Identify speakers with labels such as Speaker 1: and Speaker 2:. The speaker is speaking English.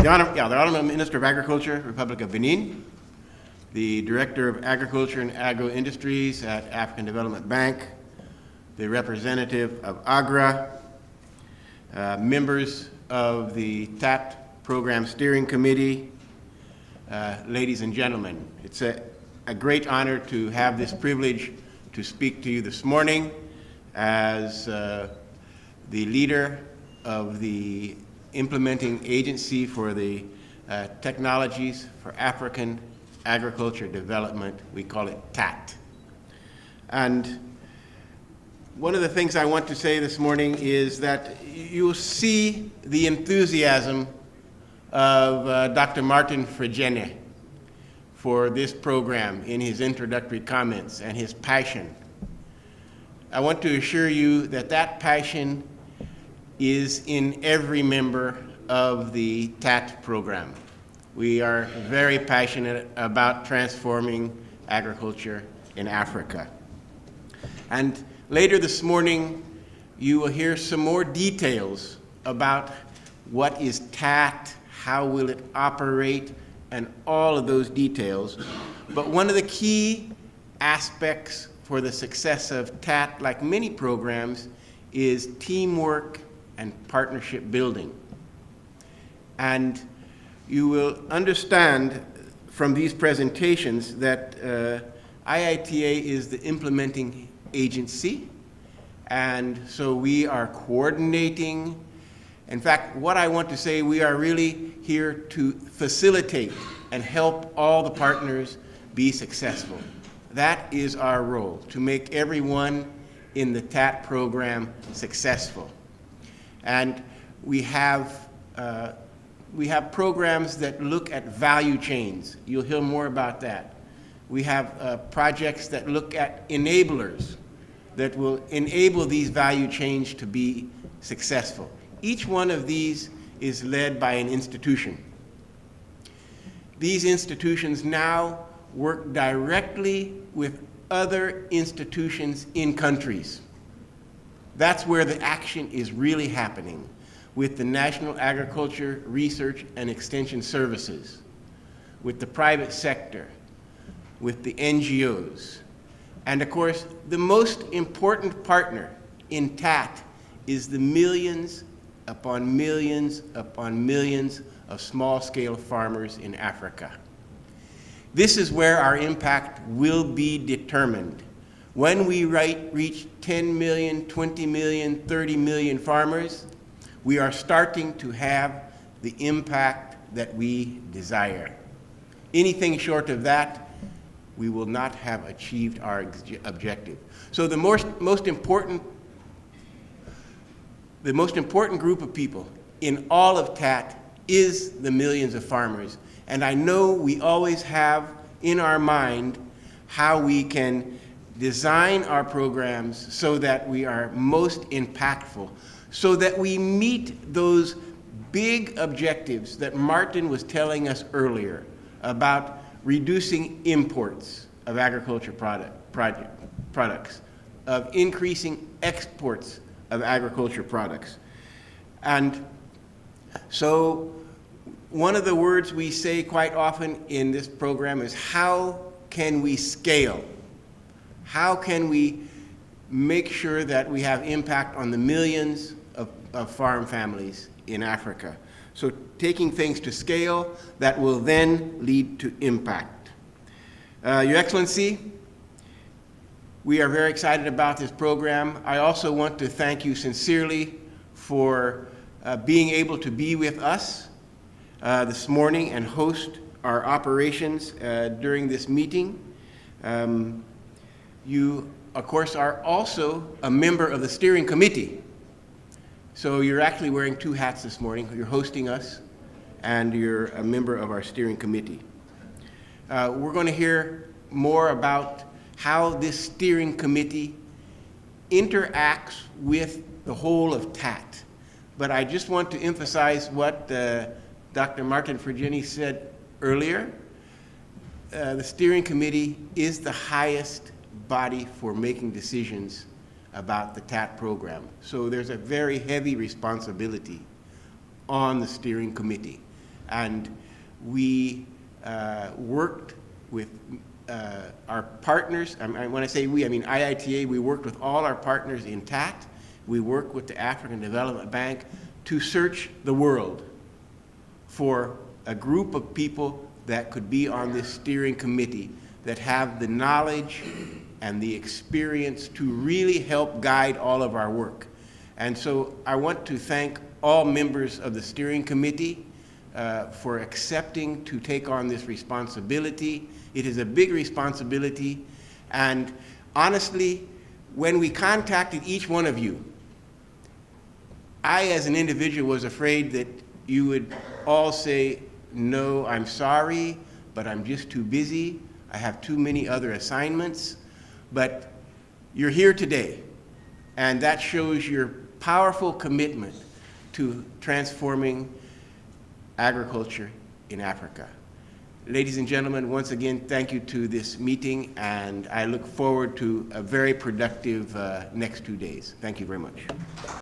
Speaker 1: The Honorable Minister of Agriculture, Republic of Benin, the Director of Agriculture and Agro-Industries at African Development Bank, the representative of AGRA, members of the TAAT Program Steering Committee, ladies and gentlemen. It's a great honor to have this privilege to speak to you this morning as the leader of the implementing agency for the technologies for African agriculture development. We call it TAAT. And one of the things I want to say this morning is that you'll see the enthusiasm of Dr. Martin Frigene for this program in his introductory comments and his passion. I want to assure you that that passion is in every member of the TAAT program. We are very passionate about transforming agriculture in Africa. And later this morning, you will hear some more details about what is TAAT, how will it operate, and all of those details. But one of the key aspects for the success of TAAT, like many programs, is teamwork and partnership building. And you will understand from these presentations that IITA is the implementing agency, and so we are coordinating. In fact, what I want to say, we are really here to facilitate and help all the partners be successful. That is our role, to make everyone in the TAAT program successful. And we have programs that look at value chains. You'll hear more about that. We have projects that look at enablers that will enable these value chains to be successful. Each one of these is led by an institution. These institutions now work directly with other institutions in countries. That's where the action is really happening, with the National Agriculture Research and Extension Services, with the private sector, with the NGOs. And of course, the most important partner in TAAT is the millions upon millions upon millions of small-scale farmers in Africa. This is where our impact will be determined. When we reach 10 million, 20 million, 30 million farmers, we are starting to have the impact that we desire. Anything short of that, we will not have achieved our objective. So the most important group of people in all of TAAT is the millions of farmers. And I know we always have in our mind how we can design our programs so that we are most impactful, so that we meet those big objectives that Martin was telling us earlier about reducing imports of agriculture products, of increasing exports of agriculture products. And so one of the words we say quite often in this program is, how can we scale? How can we make sure that we have impact on the millions of farm families in Africa? So taking things to scale that will then lead to impact. Your Excellency, we are very excited about this program. I also want to thank you sincerely for being able to be with us this morning and host our operations during this meeting. You, of course, are also a member of the steering committee. So you're actually wearing two hats this morning. You're hosting us, and you're a member of our steering committee. We're going to hear more about how this steering committee interacts with the whole of TAAT. But I just want to emphasize what Dr. Martin Frigene said earlier. The steering committee is the highest body for making decisions about the TAAT program. So there's a very heavy responsibility on the steering committee. And we worked with our partners. When I say we, I mean IITA. We worked with all our partners in TAAT. We worked with the African Development Bank to search the world for a group of people that could be on this steering committee that have the knowledge and the experience to really help guide all of our work. And so I want to thank all members of the steering committee for accepting to take on this responsibility. It is a big responsibility, and honestly, when we contacted each one of you, I, as an individual, was afraid that you would all say, no, I'm sorry, but I'm just too busy. I have too many other assignments. But you're here today, and that shows your powerful commitment to transforming agriculture in Africa. Ladies and gentlemen, once again, thank you to this meeting, and I look forward to a very productive next 2 days. Thank you very much.